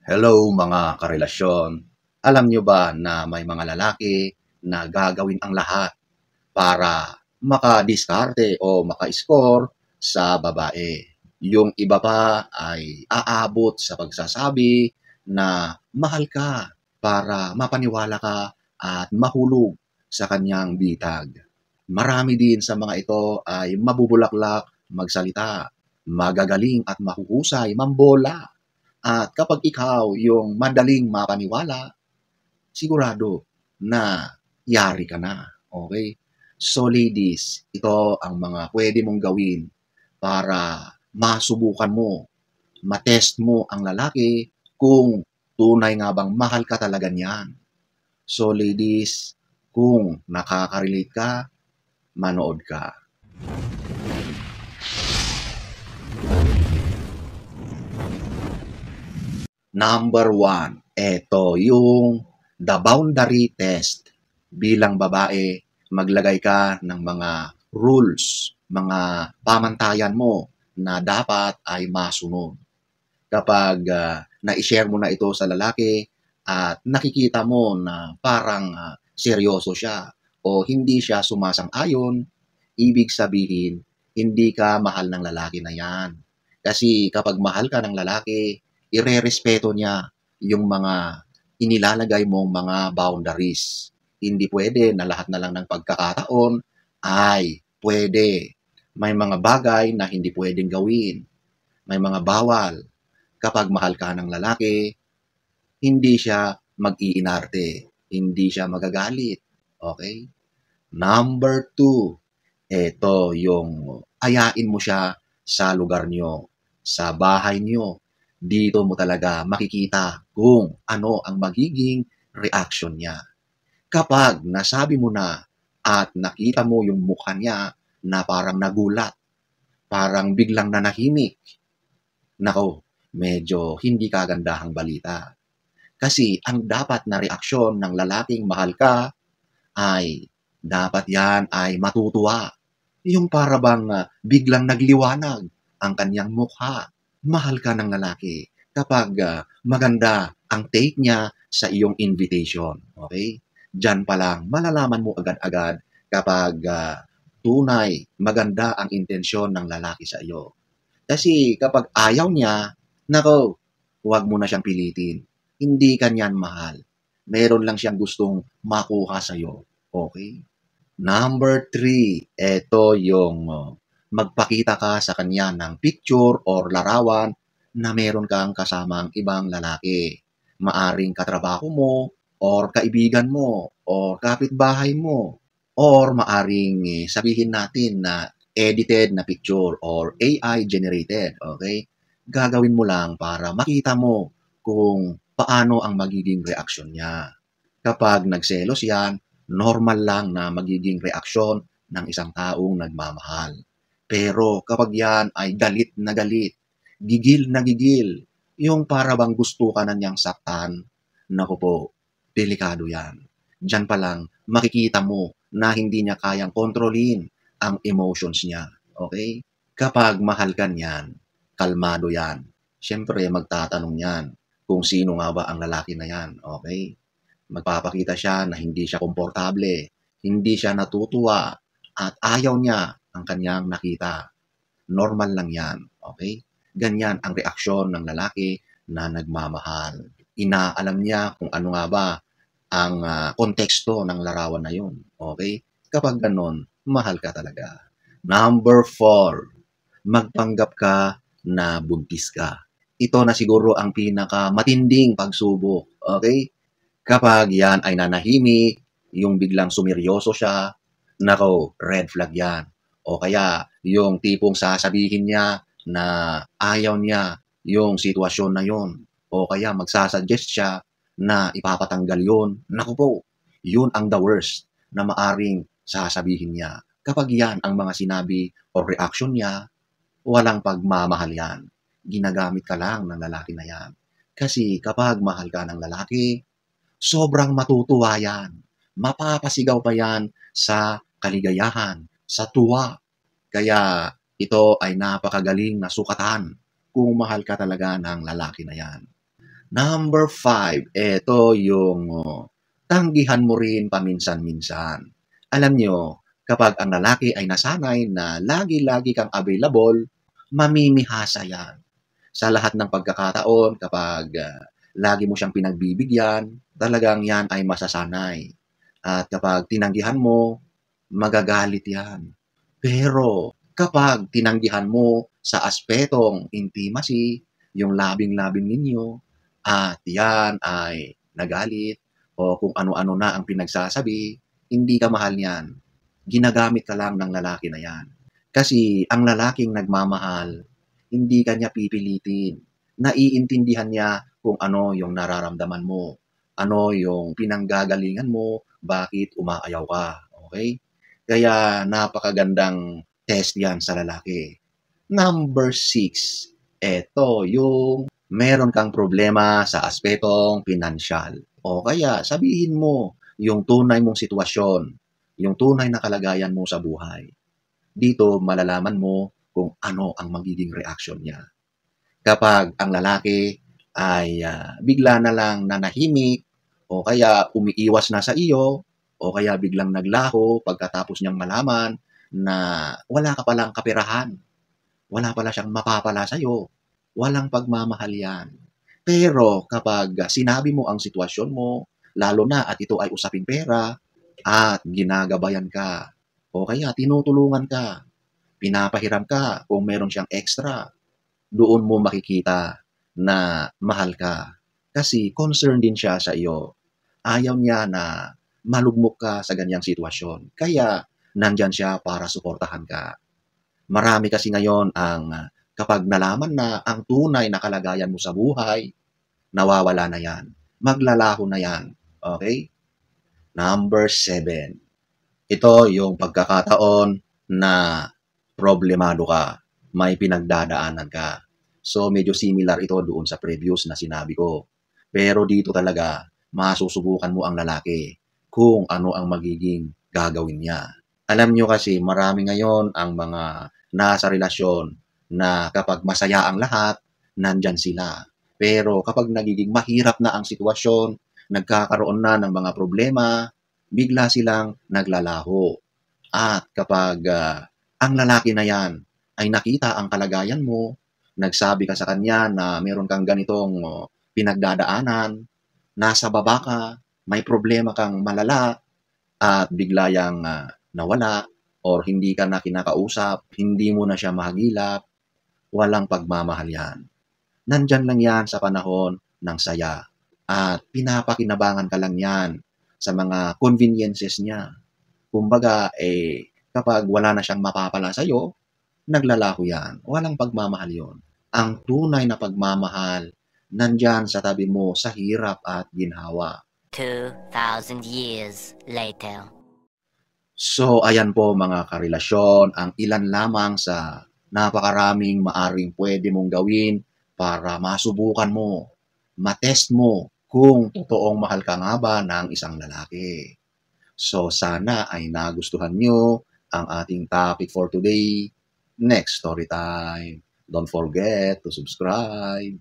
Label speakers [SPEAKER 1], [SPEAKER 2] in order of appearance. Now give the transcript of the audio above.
[SPEAKER 1] Hello mga karelasyon. Alam nyo ba na may mga lalaki na gagawin ang lahat para makadiskarte o maka-score sa babae? Yung iba pa ay aabot sa pagsasabi na mahal ka para mapaniwala ka at mahulog sa kanyang bitag. Marami din sa mga ito ay mabubulaklak magsalita, magagaling at mahuhusay mambola. At kapag ikaw yung madaling mapaniwala, sigurado na yari ka na. Okay? So ladies, ito ang mga pwede mong gawin para masubukan mo, matest mo ang lalaki kung tunay nga bang mahal ka talaga niyan. So ladies, kung nakaka-relate ka, manood ka. Number 1, eto yung the boundary test. Bilang babae, maglagay ka ng mga rules, mga pamantayan mo na dapat ay masunod. Kapag na-share mo na ito sa lalaki at nakikita mo na parang seryoso siya o hindi siya sumasang-ayon, ibig sabihin, hindi ka mahal ng lalaki na yan. Kasi kapag mahal ka ng lalaki, irerespeto niya yung mga inilalagay mong mga boundaries. Hindi pwede na lahat na lang ng pagkakataon ay pwede. May mga bagay na hindi pwedeng gawin. May mga bawal. Kapag mahal ka ng lalaki, hindi siya mag-iinarte. Hindi siya magagalit. Okay? Number 2, ito yung ayain mo siya sa lugar nyo, sa bahay nyo. Dito mo talaga makikita kung ano ang magiging reaction niya. Kapag nasabi mo na at nakita mo yung mukha niya na parang nagulat, parang biglang nanahimik, nako, medyo hindi kagandahang balita. Kasi ang dapat na reaksyon ng lalaking mahal ka ay dapat yan ay matutuwa. Yung para bang biglang nagliwanag ang kanyang mukha. Mahal ka ng lalaki kapag maganda ang take niya sa iyong invitation. Okay? Diyan pa lang, malalaman mo agad-agad kapag tunay, maganda ang intensyon ng lalaki sa iyo. Kasi kapag ayaw niya, nako, huwag mo na siyang pilitin. Hindi ka niyan mahal. Meron lang siyang gustong makuha sa iyo. Okay? Number 3, eto yung magpakita ka sa kanya ng picture or larawan na meron kang kasamang ibang lalaki. Maaring katrabaho mo, or kaibigan mo, or kapitbahay mo, or maaring sabihin natin na edited na picture or AI generated. Okay? Gagawin mo lang para makita mo kung paano ang magiging reaksyon niya. Kapag nagselos yan, normal lang na magiging reaksyon ng isang taong nagmamahal. Pero kapag yan ay galit na galit, gigil na gigil, yung para bang gusto ka na niyang saktan, naku po, delikado yan. Diyan pa lang, makikita mo na hindi niya kayang kontrolin ang emotions niya. Okay? Kapag mahal ka niyan, kalmado yan. Siyempre, magtatanong yan kung sino nga ba ang lalaki na yan. Okay? Magpapakita siya na hindi siya komportable, hindi siya natutuwa, at ayaw niya ang kanyang nakita. Normal lang yan, okay? Ganyan ang reaksyon ng lalaki na nagmamahal. Inaalam niya kung ano nga ba ang konteksto ng larawan na yun, okay? Kapag ganon, mahal ka talaga. Number 4, magpanggap ka na buntis ka. Ito na siguro ang pinakamatinding pagsubok, okay? Kapag yan ay nanahimik, yung biglang sumeryoso siya, nako, red flag yan. O kaya, yung tipong sasabihin niya na ayaw niya yung sitwasyon na yun. O kaya magsasuggest siya na ipapatanggal yun. Naku po, yun ang the worst na maaring sasabihin niya. Kapag yan ang mga sinabi o reaction niya, walang pagmamahal yan. Ginagamit ka lang ng lalaki na yan. Kasi kapag mahal ka ng lalaki, sobrang matutuwa yan. Mapapasigaw pa yan sa kaligayahan, sa tuwa. Kaya ito ay napakagaling na sukatan kung mahal ka talaga ng lalaki na yan. Number 5, eto yung tanggihan mo rin paminsan-minsan. Alam nyo, kapag ang lalaki ay nasanay na lagi-lagi kang available, mamimihasa yan. Sa lahat ng pagkakataon, kapag lagi mo siyang pinagbibigyan, talagang yan ay masasanay. At kapag tinanggihan mo, magagalit yan. Pero kapag tinanggihan mo sa aspetong intimacy, yung labing-labing ninyo, at yan ay nagalit o kung ano-ano na ang pinagsasabi, hindi ka mahal niyan. Ginagamit ka lang ng lalaki na yan. Kasi ang lalaking nagmamahal, hindi ka niya pipilitin. Naiintindihan niya kung ano yung nararamdaman mo, ano yung pinanggagalingan mo, bakit umaayaw ka. Okay? Kaya napakagandang test yan sa lalaki. Number 6, eto yung meron kang problema sa aspetong pinansyal. O kaya sabihin mo yung tunay mong sitwasyon, yung tunay na kalagayan mo sa buhay. Dito malalaman mo kung ano ang magiging reaction niya. Kapag ang lalaki ay bigla na lang nanahimik o kaya umiiwas na sa iyo o kaya biglang naglaho pagkatapos niyang malaman na wala ka palang kapirahan, wala pala siyang mapapala sa iyo, walang pagmamahal yan. Pero kapag sinabi mo ang sitwasyon mo, lalo na at ito ay usaping pera, at ginagabayan ka, o kaya tinutulungan ka, pinapahiram ka kung meron siyang extra, doon mo makikita na mahal ka. Kasi concerned din siya sa iyo. Ayaw niya na malugmok ka sa ganyang sitwasyon. Kaya nandyan siya para suportahan ka. Marami kasi ngayon ang kapag nalaman na ang tunay na kalagayan mo sa buhay, nawawala na yan. Maglalaho na yan. Okay? Number 7. Ito yung pagkakataon na problemado ka. May pinagdadaanan ka. So, medyo similar ito doon sa previous na sinabi ko. Pero dito talaga, masusubukan mo ang lalaki kung ano ang magiging gagawin niya. Alam nyo kasi, marami ngayon ang mga nasa relasyon na kapag masaya ang lahat, nandyan sila. Pero kapag nagiging mahirap na ang sitwasyon, nagkakaroon na ng mga problema, bigla silang naglalaho. At kapag ang lalaki na yan ay nakita ang kalagayan mo, nagsabi ka sa kanya na meron kang ganitong pinagdadaanan, nasa baba ka, may problema kang malala, at bigla yang nawala, or hindi ka na kinakausap, hindi mo na siya mahagilap, walang pagmamahal yan. Nandyan lang yan sa panahon ng saya. At pinapakinabangan ka lang yan sa mga conveniences niya. Kumbaga, kapag wala na siyang mapapala sa'yo, naglalaho yan. Walang pagmamahal yon. Ang tunay na pagmamahal, nandyan sa tabi mo sa hirap at ginhawa.
[SPEAKER 2] 2,000 years later.
[SPEAKER 1] So, ayan po mga karelasyon, ang ilan lamang sa napakaraming maaring pwede mong gawin para masubukan mo, matest mo kung totoong mahal ka nga ba ng isang lalaki. So, sana ay nagustuhan nyo ang ating topic for today. Next story time. Don't forget to subscribe.